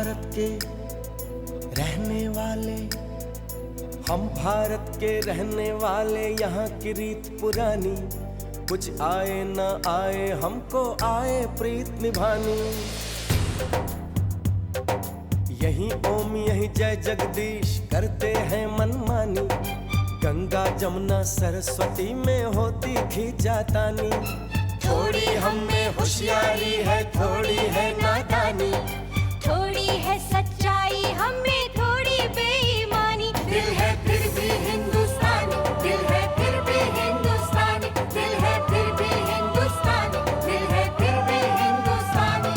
भारत के रहने वाले, हम भारत के रहने वाले, यहाँ की रीत पुरानी, कुछ आए ना आए हमको आए प्रीत निभानी। यही ओम यही जय जगदीश करते हैं मनमानी, गंगा जमुना सरस्वती में होती खींचातानी। थोड़ी हम में होशियारी है, थोड़ी है नादानी, थोड़ी है सच्चाई हमें थोड़ी बेईमानी। दिल है फिर भी हिंदुस्तानी, दिल है फिर भी हिंदुस्तानी, दिल है फिर भी हिंदुस्तानी, दिल है फिर भी हिंदुस्तानी।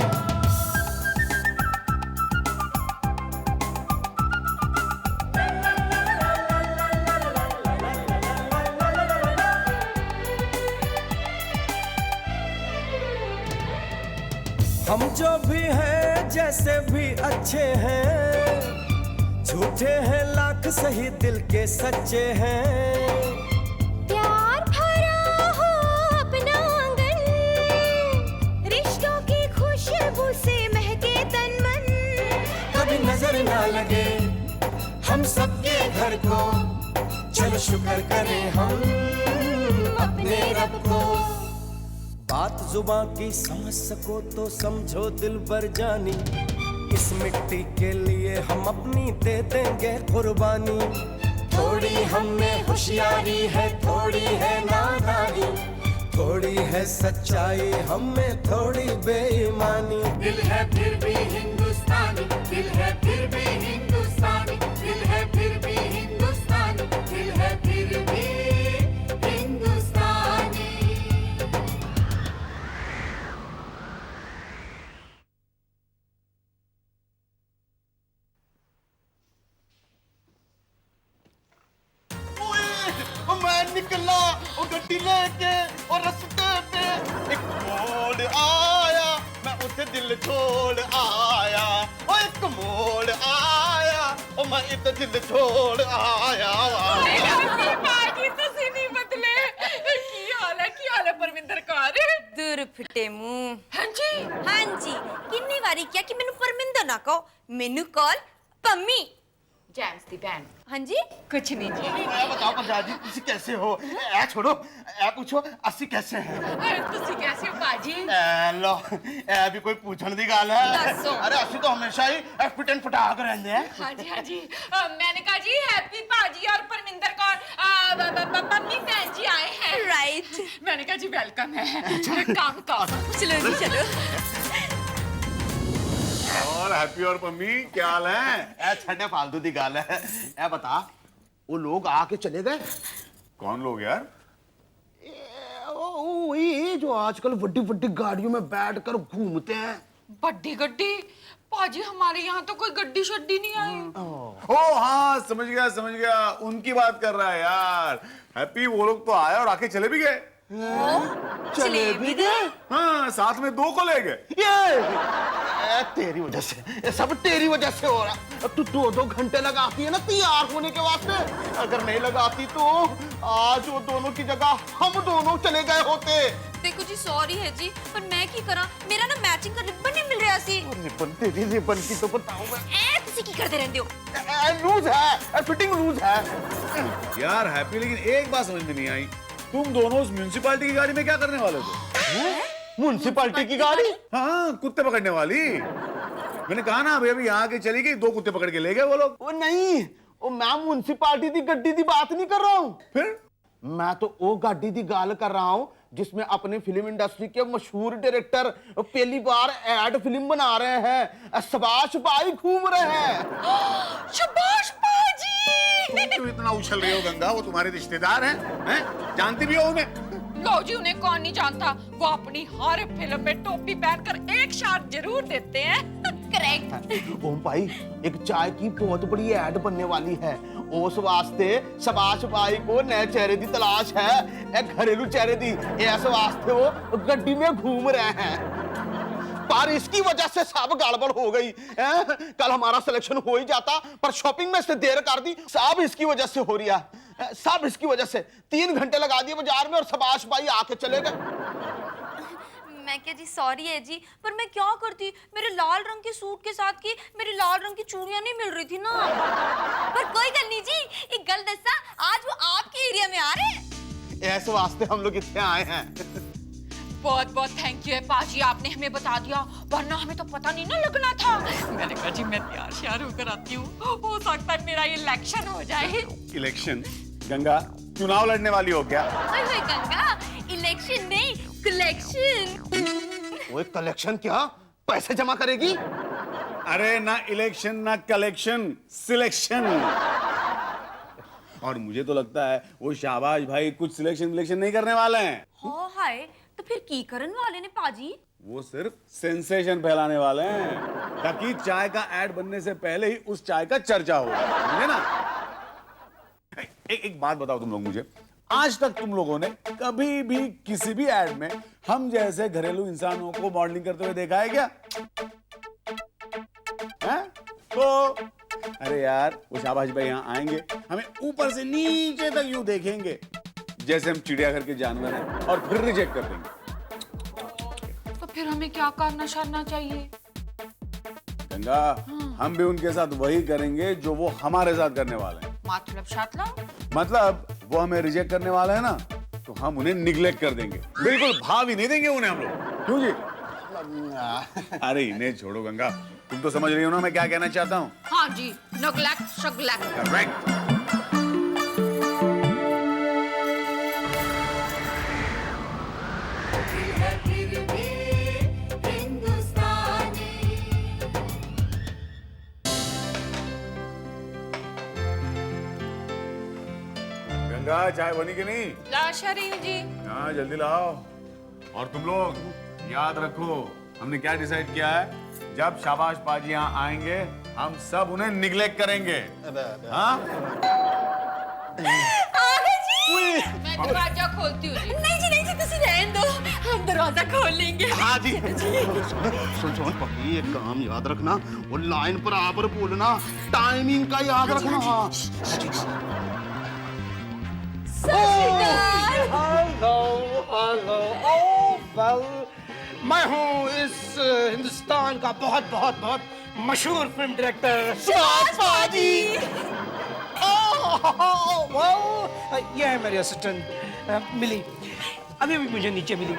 हम जो भी हैं जैसे भी अच्छे हैं, झूठे हैं लाख सही दिल के सच्चे हैं। प्यार भरा हो अपना आंगन, रिश्तों की खुशबू से महके तन मन। कभी नजर ना लगे हम सबके घर को, चलो शुक्र करें हम अपने रब को। बात जुबां की समझ सको तो समझो दिल भर जानी, इस मिट्टी के लिए हम अपनी दे देंगे कुर्बानी। थोड़ी हम में होशियारी है, थोड़ी है नादानी, थोड़ी है सच्चाई हम में थोड़ी बेईमानी। दिल है फिर भी हिंदुस्तानी, दिल है फिर भी हिंदुस्तानी, दिल है फिर भी हिंदुस्तानी, दिल है फिर भी हिंदुस्तानी। मैं निकला वो गड्डी लेके और रस्ते पे एक मोड़ आया, मैं उसे दिल छोड़ आया। ओ एक मोड़ आया और मैं इधर दिल छोड़ आया। बाजी ਤੁਸੀਂ ਨਹੀਂ ਬਦਲੇ। ਕੀ ਹਾਲ ਹੈ ਪਰਮਿੰਦਰ ਕੌਰ? दूर फिटे मुंह। ਹਾਂਜੀ ਹਾਂਜੀ ਕਿੰਨੀ ਵਾਰੀ ਕਿਹਾ ਕਿ ਮੈਨੂੰ ਪਰਮਿੰਦਰ ਨਾ ਕਹੋ, ਮੈਨੂੰ ਕਾਲ ਪੰਮੀ। ਜੈਮਸ ਦੀ ਭੈਣ। ਹਾਂਜੀ ਕੁਛ ਨਹੀਂ ਜੀ। मैं बताओ पंजाब जी तुसी कैसे हो? ए छोड़ो ए पूछो अस्सी कैसे हैं? ਤੁਸੀਂ कैसे हो बाजी? ए लो ए भी कोई पूछने दी गल है? दसो। अरे अस्सी तो हमेशा ही एक्सपीटेंट फटाक रहंदे हैं। ਹਾਂਜੀ ਹਾਂਜੀ मैंने कहा जी हैप्पी बाजी और परमिंदर कौर पम्मी भैन जी आए हैं। राइट मैंने कहा जी वेलकम है। काम करो। चलो जी चलो। और हैप्पी और मम्मी क्या हाल है? ए छड़े फालतू दी गल है। ए बता वो लोग आके चले गए? कौन लोग यार? ये जो आजकल बड़ी बड़ी गाड़ियों में बैठकर घूमते हैं। बड्डी गड्डी बाजी हमारे यहाँ तो कोई गड्डी शड्डी नहीं आई। ओ हाँ समझ गया उनकी बात कर रहा है यार। हैप्पी वो लोग तो आए और आके चले भी गए। चले भी गए? हाँ साथ में 2 को ले गए। ये तेरी वजह से, ये सब तेरी वजह से हो रहा। तू 2-2 घंटे लगाती है ना तैयार होने के वास्ते। अगर नहीं लगाती तो आज वो दोनों की जगह हम दोनों चले गए होते। देखो जी सॉरी है जी पर मैं की करा, मेरा ना मैचिंग का रिबन नहीं मिल रहा सी। रिबन तेरी रिबन की तो बताऊं मैं। ए तुसी की करते रहंदे हो? लूज है, फिटिंग लूज है। यार हैप्पी लेकिन एक बात समझ में नहीं आई, तुम दोनों उस म्यूनिसिपालिटी की गाड़ी में क्या करने वाले थे? म्युनिसिपैलिटी की गाड़ी? हाँ कुत्ते पकड़ने वाली। मैंने कहा ना अभी यहाँ के चली गई, 2 कुत्ते पकड़ के ले गए वो लोग। वो नहीं, वो मैं म्युनिसिपैलिटी दी गड्डी दी बात नहीं कर रहा हूँ। फिर मैं तो वो गाड़ी दी गाल कर रहा हूँ जिसमें अपने फिल्म इंडस्ट्री के मशहूर डायरेक्टर पहली बार एड फिल्म बना रहे हैं, शबाश भाई घूम रहे हैं। शाबाश बाजी। तुम इतना उछल रहे हो गंगा, वो तुम्हारे रिश्तेदार हैं? जानती भी हो उन्हें? लो जी उन्हें कौन नहीं जानता, वो अपनी हर फिल्म में टोपी पहनकर एक शॉट जरूर देते हैं। करेक्ट। ओम भाई एक चाय की बहुत बड़ी एड बनने वाली है, उस वास्ते शबाश भाई को नए चेहरे की तलाश है, एक घरेलू चेहरे दी, इस वास्ते वो गड्डी में घूम रहे हैं। पर इसकी वजह से सब गड़बड़ हो गई है। कल हमारा सिलेक्शन हो ही जाता पर शॉपिंग में इसने देर कर दी, सब इसकी वजह से हो रही है, सब इसकी वजह से। 3 घंटे लगा दिए बाजार में और शबाश भाई आके चले गए। मैं है क्या जी, सॉरी है जी, पर मैं क्या करती, मेरे लाल रंग के सूट के साथ की मेरी लाल रंग की चूड़ियां नहीं मिल रही थी ना। पर कोई गल नहीं जी, एक गल दसा, आज वो आपके एरिया में आ रहे हैं। ऐसे वास्ते हम लोग इतने आए हैं। बहुत बहुत थैंक यू है पाजी, आपने हमें बता दिया, वरना हमें तो पता नहीं ना लगना था। मैंने कहा जी मैं तैयार श्यार होकर आती हूँ, हो सकता है मेरा इलेक्शन हो जाए। इलेक्शन? गंगा चुनाव लड़ने वाली हो क्या? ओए गंगा, इलेक्शन नहीं, कलेक्शन। वो कलेक्शन क्या, पैसे जमा करेगी? अरे ना इलेक्शन ना कलेक्शन, सिलेक्शन। और मुझे तो लगता है वो शाबाश भाई कुछ सिलेक्शन विलेक्शन नहीं करने वाले हैं। हाँ हाय, तो फिर की करन वाले ने पाजी? वो सिर्फ सेंसेशन फैलाने वाले हैं, ताकि चाय का ऐड बनने से पहले ही उस चाय का चर्चा हो, समझे ना? एक बात बताओ तुम लोग मुझे, आज तक तुम लोगों ने कभी भी किसी भी ऐड में हम जैसे घरेलू इंसानों को मॉडलिंग करते हुए देखा है क्या? हैं? तो अरे यार वो शाबाश भाई यहाँ आएंगे, हमें ऊपर से नीचे तक यूं देखेंगे जैसे हम चिड़ियाघर के जानवर हैं, और फिर रिजेक्ट कर देंगे। तो फिर हमें क्या करना शारना चाहिए? गंगा, हम भी उनके साथ वही करेंगे जो वो हमारे साथ करने वाले हैं। मतलब शातला? मतलब वो हमें रिजेक्ट करने वाला है ना, तो हम उन्हें निग्लेक्ट कर देंगे, बिल्कुल भाव ही नहीं देंगे उन्हें हम लोग। क्यों जी? अरे इन्हें छोड़ो गंगा, तुम तो समझ रही हो ना मैं क्या कहना चाहता हूँ। हाँ जी, नगलेक्ट शगलेक्ट। करेक्ट। दिल है फिर भी हिंदुस्तानी। गंगा चाय बनी कि नहीं? ला शरीफ जी। हाँ जल्दी लाओ। और तुम लोग याद रखो, हमने क्या डिसाइड किया है, जब शाबाश पाजी यहाँ आएंगे हम सब उन्हें निग्लेक्ट करेंगे। हाँ? मैं दरवाजा खोलती हूँ जी। नहीं जी, नहीं जी, तुसी रहने दो, हम दरवाजा खोल लेंगे। हाँ जी। सुन पपी, एक काम याद रखना, वो लाइन पर आकर बोलना, टाइमिंग का याद रखना। हाँ। हेलो हेलो, ओह वेल, मैं हूँ इस हिंदुस्तान का बहुत बहुत बहुत मशहूर फिल्म डायरेक्टर सुभाष पाजी। वेल, ये है मेरी असिस्टेंट मिली, अभी अभी मुझे नीचे मिली।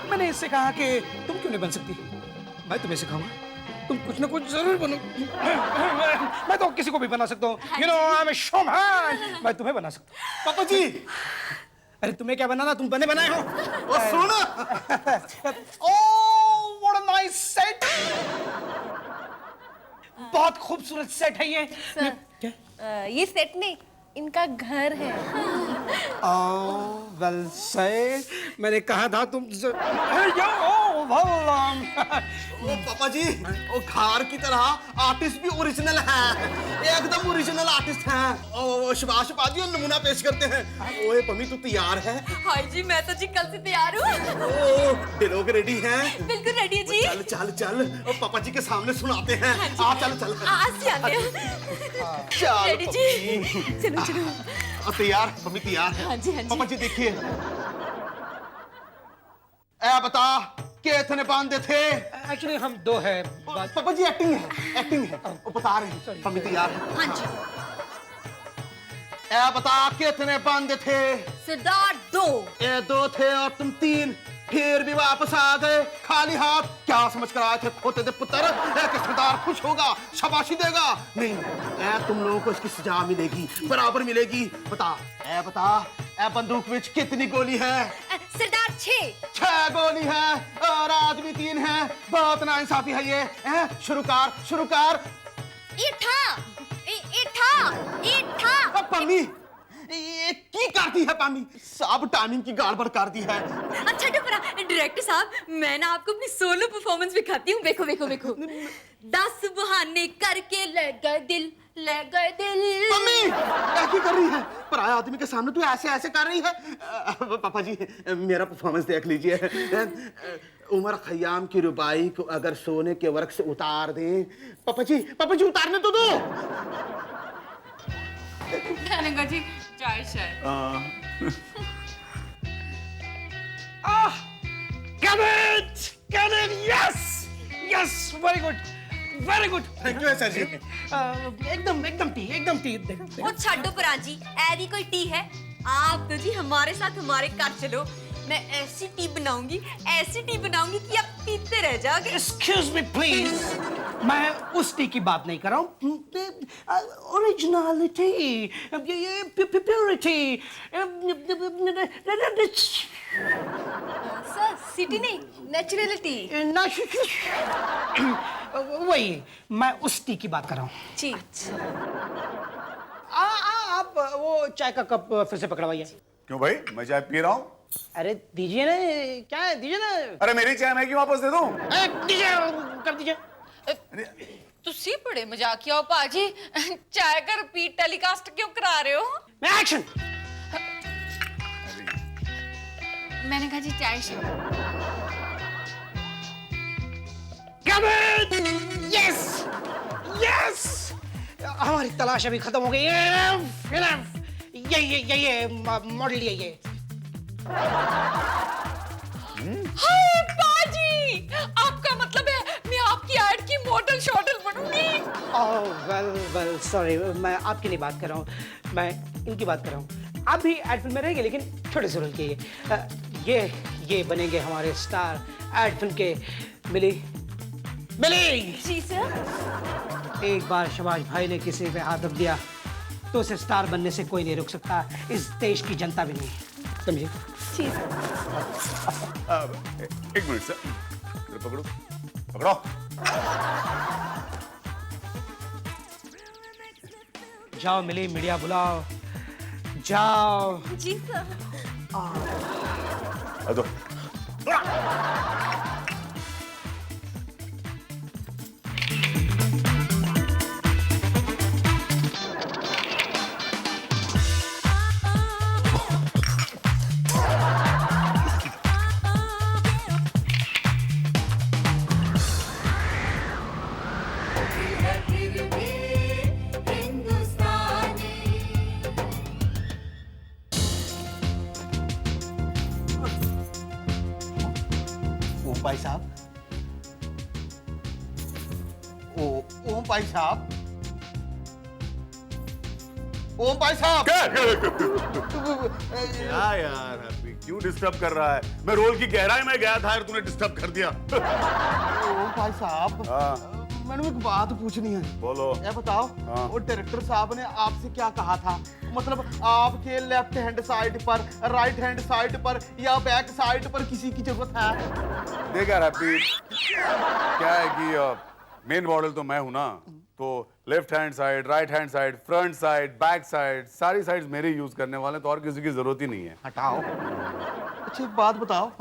मैंने इससे कहा कि तुम क्यों नहीं बन सकती, मैं तुम्हें सिखाऊंगा, तुम कुछ ना कुछ जरूर बनो। मैं तो किसी को भी बना सकता हूँ, you know I am a showman, मैं तुम्हें बना सकता हूँ। पापा जी, अरे तुम्हें क्या बनाना, तुम बने बनाए हो। वो सुन। Oh what a nice set, बहुत खूबसूरत सेट है ये। ये सेट नहीं, इनका घर है। वेल सेट, मैंने कहा था तुम वो पापा जी, वो घर की तरह आर्टिस्ट भी ओरिजिनल है, एकदम ओरिजिनल आर्टिस्ट हैं। और सुभाष पाजी नमूना पेश करते हैं। ओए पम्मी तू तैयार है? हाय जी, मैं तो जी कल से तैयार हूँ। ओ लोग रेडी हैं? बिल्कुल रेडी है जी। चल चल चल, और पापा जी के सामने सुनाते हैं। आ चल चल। आज से आते हैं। चल रेडी जी, चलो चलो। तैयार, पम्मी तैयार है। हाँ जी, हाँ जी। पापा जी देखिए, ए बता कितने बांधे थे? एक्चुअली हम दो है। पापा जी एक्टिंग है, एक्टिंग है, वो बता रहे हैं। पम्मी तैयार है? हाँ जी। ए बता कितने बांधे थे? सरदार दो। ये दो थे और तुम तीन, फिर भी वापस आ गए खाली हाथ। क्या समझ कर आए थे खोते दे पुत्र? सरदार खुश होगा, शाबाशी देगा? नहीं, तुम लोगों को इसकी सजा मिलेगी, बराबर मिलेगी। बता ए बंदूक में कितनी गोली है? सरदार 6। 6 गोली है और आदमी 3 है। बहुत नाइंसाफी है ये। शुरू कर। इठा। पम्मी, ये की करती है पम्मी? सब टाइमिंग की गड़बड़ कर दी है। अच्छा डुपरा, डायरेक्टर साहब, मैं ना आपको अपनी सोलो परफॉर्मेंस दिखाती हूँ। देखो 10 बहाने करके ले गए दिल। मम्मी क्या कर रही है? पराया आदमी के सामने तू ऐसे कर रही है। पापा जी मेरा परफॉर्मेंस देख लीजिए। उमर खयाम की रुबाई को अगर सोने के वर्क से उतार दें। पापा जी उतारने तो दो। धनंगा जी चाय शाय। Come yes yes very good very good thank you sir ji. एकदम टी देखो वो छड्डो परांजी, ऐ भी कोई टी है? आप तो जी हमारे साथ हमारे घर चलो, मैं ऐसी टी बनाऊंगी कि आप पीते रह जाओगे। एक्सक्यूज मी प्लीज, मैं उस टी की बात नहीं कर रहा हूँ, ओरिजिनलिटी, ये प्योरिटी। सर सिटी नहीं, नेचुरलिटी। वही, मैं उस टी की बात कर रहा हूँ। जी आप वो चाय का कप फिर से पकड़वाइए। क्यों भाई, मैं चाय पी रहा हूँ। अरे दीजिए ना, क्या है, दीजिए ना। अरे मेरी चाय मैं क्यों वापस दे दूँ? दीजिए, कर दीजिए। तुसी बड़े मजाकिया हो पाजी, चाय का रिपीट टेलीकास्ट क्यों करा रहे हो? मैं एक्शन। मैंने कहा जी चाय से। यस यस, हमारी तलाश अभी खत्म हो गई। ये मॉडल ये। हाय पाजी, आपका मतलब है मैं आपकी ऐड की मॉडल शॉडल बनूंगी? वेल सॉरी, मैं आपकी नहीं बात कर रहा हूँ, मैं इनकी बात कर रहा हूँ। आप भी एड फिल्म में रहेंगे, लेकिन छोटे से रोल के। ये बनेंगे हमारे स्टार एड फिल्म के। मिली जी सर। एक बार शबाज भाई ने किसी पे हाथ रख दिया तो उसे स्टार बनने से कोई नहीं रोक सकता, इस देश की जनता भी नहीं, समझे? जी एक मिनट सर, पकड़ो पकड़ो। जाओ मिली, मीडिया बुलाओ, जाओ। जी सर। दो। फिर भी हिंदुस्तानी। ओम भाई साहब, ओम भाई साहब, ओम भाई साहब। क्या यार हैप्पी, क्यों डिस्टर्ब कर रहा है? मैं रोल की गहराई में गया था और तूने डिस्टर्ब कर दिया। ओम भाई साहब, हाँ। मैंने एक बात पूछनी है। बोलो। ये बताओ, हाँ। वो डायरेक्टर साहब ने आपसे क्या कहा था? मतलब आपके लेफ्ट हैंड साइड पर, राइट हैंड साइड पर या बैक साइड पर किसी की जरूरत है? देख यार हैप्पी, क्या है कि मेन मॉडल तो मैं हूं ना, तो left hand side, right hand side, front side, back side, सारी साइड्स मेरे यूज करने वाले, तो और किसी की जरूरत ही नहीं है। हटाओ। अच्छा एक बात बताओ,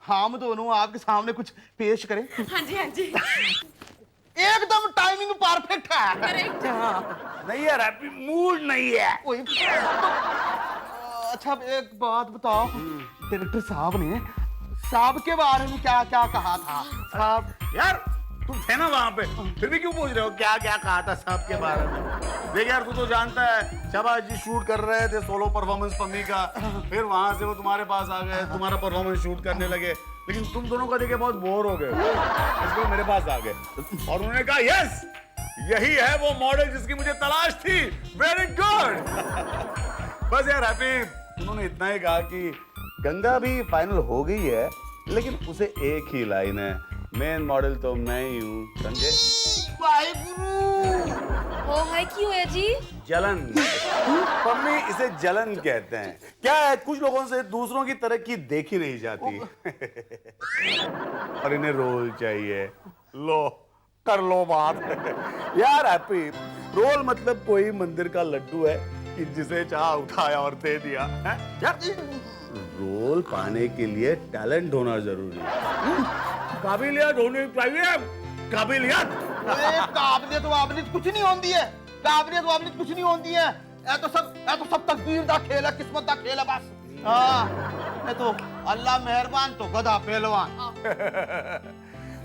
हम दोनों आपके सामने कुछ पेश करें? हाँ जी। एकदम टाइमिंग परफेक्ट है। नहीं यार हैप्पी, मूड नहीं है। कोई अच्छा अब एक बात बताओ, डायरेक्टर साहब ने साहब के बारे में क्या क्या कहा था? साहब यार तुम थे ना वहां पे, फिर भी क्यों पूछ रहे हो क्या क्या कहा था साहब के बारे में? देख यार, तू तो जानता है शबाज जी शूट कर रहे थे सोलो परफॉर्मेंस पम्मी का, फिर वहां से वो तुम्हारे पास आ गए, तुम्हारा परफॉर्मेंस शूट करने लगे, लेकिन तुम दोनों का देखे बहुत बोर हो गए, इसलिए मेरे पास आ गए और उन्होंने कहा यस, यही है वो मॉडल जिसकी मुझे तलाश थी। Very good. बस यार हैप्पी, उन्होंने इतना ही कहा कि गंगा भी फाइनल हो गई है, लेकिन उसे एक ही लाइन है, मेन मॉडल तो मैं ही हूँ, समझे? ओ है क्यों है जी? जलन। मम्मी इसे जलन कहते हैं। क्या है, कुछ लोगों से दूसरों की तरक्की देखी नहीं जाती और इन्हें रोल चाहिए। लो कर लो बात। यार हैप्पी, रोल मतलब कोई मंदिर का लड्डू है कि जिसे चाह उठाया और दे दिया है? यार रोल पाने के लिए टैलेंट होना जरूरी है, काबिलियत होनी चाहिए, काबिलियत। काबिलियत वाबिलियत कुछ नहीं होती है, काबिलियत वाबिलियत कुछ नहीं होती है। ये तो सब तकदीर दा खेल है, किस्मत दा खेल है बस। हाँ, ये तो अल्लाह मेहरबान तो गधा पहलवान।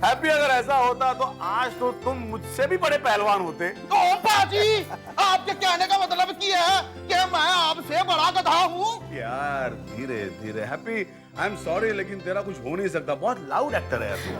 हैप्पी, अगर ऐसा होता तो आज तो तुम मुझसे भी बड़े पहलवान होते। ओ बाजी, आपके कहने का मतलब क्या है कि मैं आपसे बड़ा गधा हूँ? यार धीरे धीरे हैप्पी, आई एम सॉरी लेकिन तेरा कुछ हो नहीं सकता, बहुत लाउड एक्टर है यार तू।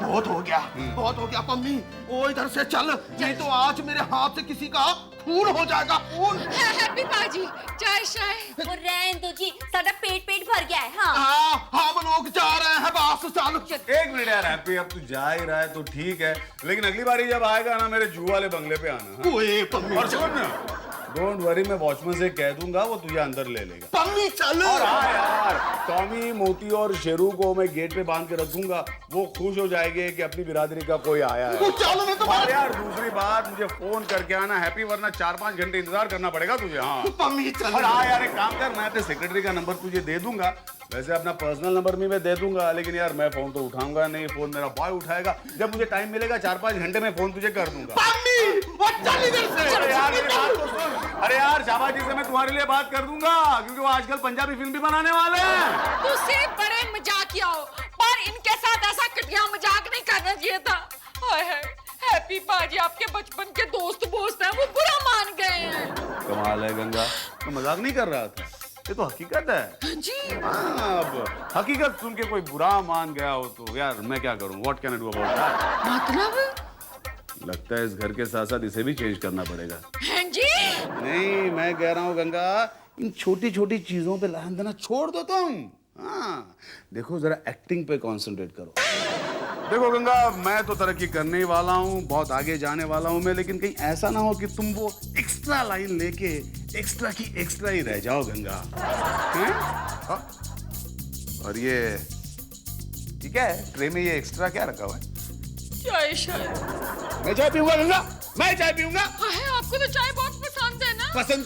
बहुत हो गया पम्मी। ओ इधर से चल, नहीं तो आज मेरे हाथ से किसी का खून हो जाएगा, खून। हैप्पी पाजी, चाय शाय। वो रहन दो जी, साਡਾ पेट भर गया है। हाँ हाँ, हम लोग जा रहे हैं, बस चल। एक मिनट यार हैप्पी, अब तू जा ही रहा है तो ठीक है, लेकिन अगली बारी जब आएगा ना मेरे जू वाले बंगले पे आना। हाँ? ओए पम्मी, और सुन, डोंट वरी, मैं वॉचमैन से कह दूंगा, वो तुझे अंदर ले लेगा। पम्मी चल। और हाँ यार, टॉमी, मोती और शेरू को मैं गेट पे बांध के रख दूंगा, वो खुश हो जाएंगे कि अपनी बिरादरी का कोई आया है। चलो मैं तो और यार दूसरी बात, मुझे फोन करके आना हैप्पी, वरना 4-5 घंटे इंतजार करना पड़ेगा तुझे। हाँ पम्मी चल। और हाँ यार, एक काम कर, मैं अपने सेक्रेटरी का नंबर तुझे दे दूंगा, वैसे अपना पर्सनल नंबर भी मैं दे दूंगा, लेकिन यार मैं फोन तो उठाऊंगा नहीं, फोन मेरा बॉय उठाएगा। जब मुझे टाइम मिलेगा 4-5 घंटे में फोन तुझे कर दूंगा। पम्मी, वो चल इधर से। अरे यार मेरी बात तो सुन। अरे यार शाबाश जी से मैं तुम्हारे लिए बात कर दूंगा, क्योंकि वो आजकल पंजाबी फिल्म भी बनाने वाले हैं। तुझसे बड़े मजाकिया हो, पर इनके साथ ऐसा घटिया मजाक नहीं करना चाहिए था। हाय हाय, हैप्पी पाजी आपके बचपन के दोस्त हैं, वो बुरा मान गए हैं। कमाल है गंगा, तो मजाक नहीं कर रहा था, ये तो हकीकत है जी। हाँ, अब हकीकत सुन के कोई बुरा मान गया हो तो यार मैं क्या करूं, what can I do about that. मतलब लगता है इस घर के साथ साथ इसे भी चेंज करना पड़ेगा। हैं जी। नहीं, मैं कह रहा हूँ गंगा, इन छोटी छोटी चीजों पे ध्यान देना छोड़ दो तुम। हाँ देखो, जरा एक्टिंग पे कंसंट्रेट करो। देखो गंगा, मैं तो तरक्की करने ही वाला हूँ, बहुत आगे जाने वाला हूँ मैं, लेकिन कहीं ऐसा ना हो कि तुम वो एक्स्ट्रा लाइन लेके एक्स्ट्रा की एक्स्ट्रा ही रह जाओ गंगा। हैं? हाँ? और ये ठीक है, ट्रे में ये एक्स्ट्रा क्या रखा हुआ है? चाय शाय। मैं चाय पीऊंगा गंगा, मैं चाय पीऊंगा। हाय, आपको तो चाय बहुत पसंद है ना? पसंद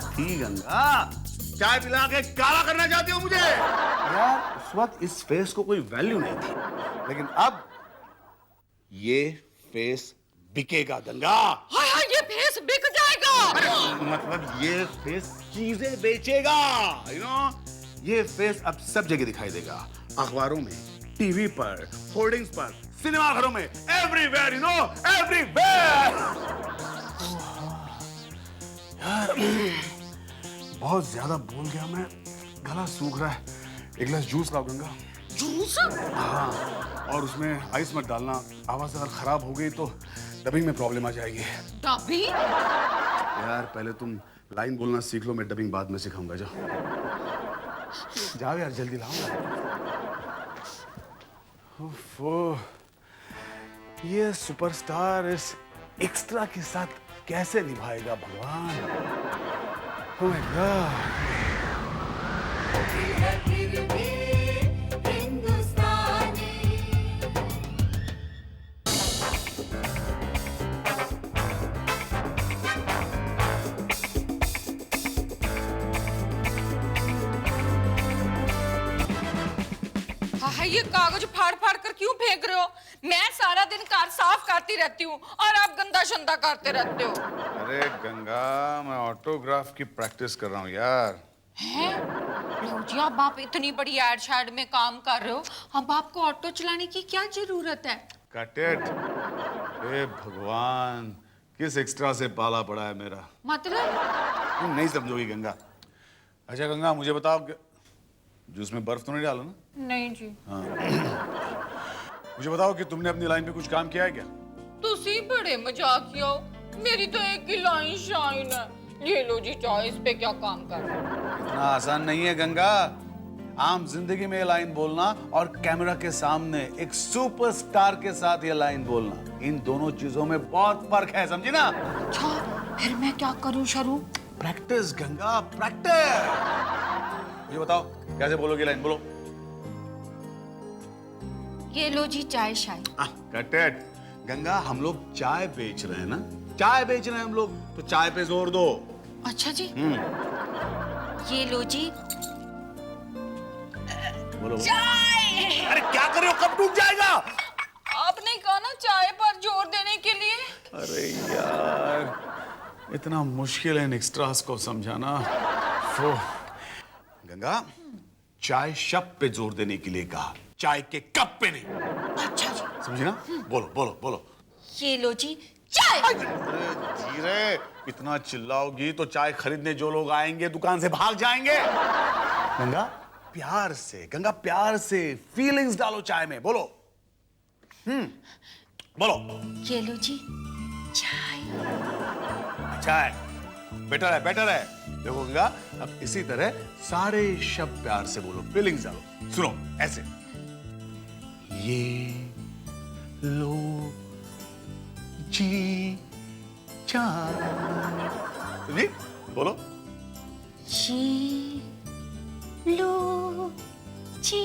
थी गंगा, चाय पिला के काला करना चाहती हो मुझे यार। उस वक्त इस फेस को कोई वैल्यू नहीं थी, लेकिन अब ये फेस बिकेगा गंगा। हाय हाय, ये फेस बिक जाएगा। मतलब ये फेस चीजें बेचेगा, यू नो। ये फेस अब सब जगह दिखाई देगा, अखबारों में, टीवी पर, होर्डिंग्स पर, सिनेमा घरों में, एवरीवेयर, यू नो, एवरीवेयर। यार बहुत ज्यादा बोल गया मैं, गला सूख रहा है, एक गिलास जूस लाओ गंगा। जूस? हाँ, और उसमें आइस मत डालना, आवाज अगर खराब हो गई तो डबिंग में प्रॉब्लम आ जाएगी। डबिंग? यार पहले तुम लाइन बोलना सीख लो, मैं डबिंग बाद में सिखाऊंगा। जाओ यार, जल्दी लाओ। उफ़, ये सुपरस्टार इस एक्स्ट्रा के साथ कैसे निभाएगा भगवान। Oh my God. फिर भी हिंदुस्तानी। हाय, ये कागज फाड़ फाड़ कर क्यों फेंक रहे हो? मैं सारा दिन कार साफ करती रहती हूँ और आप गंदा शंदा करते रहते हो। अरे गंगा, मैं ऑटोग्राफ की प्रैक्टिस कर रहा हूँ यार। हैं? लो जी, अब आप इतनी बड़ी एड शैड में काम कर रहे हो, अब आपको ऑटो चलाने की क्या जरूरत है? Cut it. हे भगवान, किस एक्स्ट्रा से पाला पड़ा है मेरा। मतलब? तुम नहीं समझोगी गंगा। अच्छा गंगा, मुझे बताओ कि जूस में बर्फ तो नहीं डाला ना? नहीं जी। हाँ। मुझे बताओ कि तुमने अपनी लाइन पे कुछ काम किया है क्या? तुसी बड़े मजाकिया हो, मेरी तो एक ही लाइन शाइन है। ये लो जी चाय, इस पे क्या काम कर रहे हो? इतना आसान नहीं है गंगा, आम जिंदगी में ये लाइन बोलना और कैमरा के सामने एक सुपरस्टार के साथ ये लाइन बोलना, इन दोनों चीजों में बहुत फर्क है, समझी ना? अच्छा, फिर मैं क्या करूं शरू? Practice Ganga, practice. मुझे बताओ कैसे बोलोगे लाइन, बोलो। ये लो जी चाय शाय। Cut it. गंगा, हम लोग चाय बेच रहे हैं ना, चाय बेच रहे हैं हम लोग, तो चाय पे जोर दो। अच्छा जी। ये लो जी बोलो। चाय। अरे क्या कर रहे हो, कब टूट जाएगा? आपने कहा ना चाय पर जोर देने के लिए। अरे यार, इतना मुश्किल है इन एक्स्ट्रास को समझाना। गंगा, चाय शप पे जोर देने के लिए कहा, चाय के कप पे नहीं। अच्छा जी। समझे ना? बोलो बोलो बोलो। ये लो जी चाय। अरे धीरे, इतना चिल्लाओगी तो चाय खरीदने जो लोग आएंगे दुकान से भाग जाएंगे। गंगा प्यार से फीलिंग्स डालो चाय में, बोलो। बोलो। ये लो जी चाय। चाय बेटर है। देखो गंगा, अब इसी तरह सारे शब्द प्यार से बोलो, फीलिंग्स डालो। सुनो ऐसे, ये लो जी चाय। जी बोलो। जी लो जी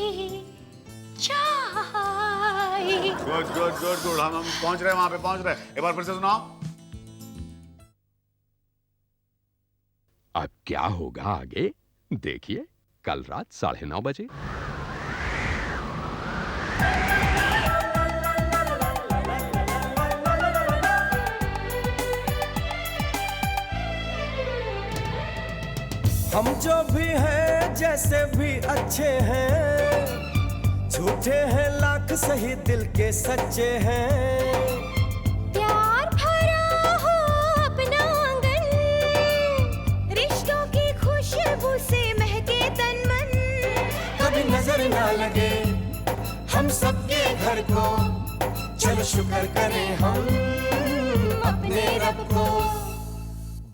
चाय। गुड। हम पहुंच रहे हैं, वहां पे पहुंच रहे हैं। एक बार फिर से सुनाओ। अब क्या होगा आगे देखिए, कल रात 9:30 बजे। हम जो भी हैं जैसे भी अच्छे हैं, झूठे हैं लाख सही दिल के सच्चे हैं। प्यार भरा हो अपना आंगन, रिश्तों की खुशबू से महके तन मन। कभी नजर ना लगे हम सबके घर को, चलो शुक्र करें हम अपने रब को।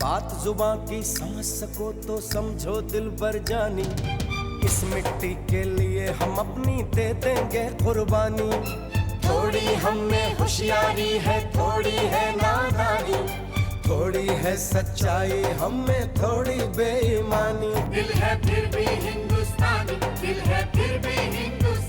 बात जुबां की समझ सको तो समझो दिल भर जानी, इस मिट्टी के लिए हम अपनी दे देंगे कुर्बानी। थोड़ी हम में होशियारी है, थोड़ी है नादानी, थोड़ी है सच्चाई हम में, थोड़ी बेईमानी। दिल है फिर भी हिंदुस्तानी, दिल है फिर भी हिंदुस्तानी।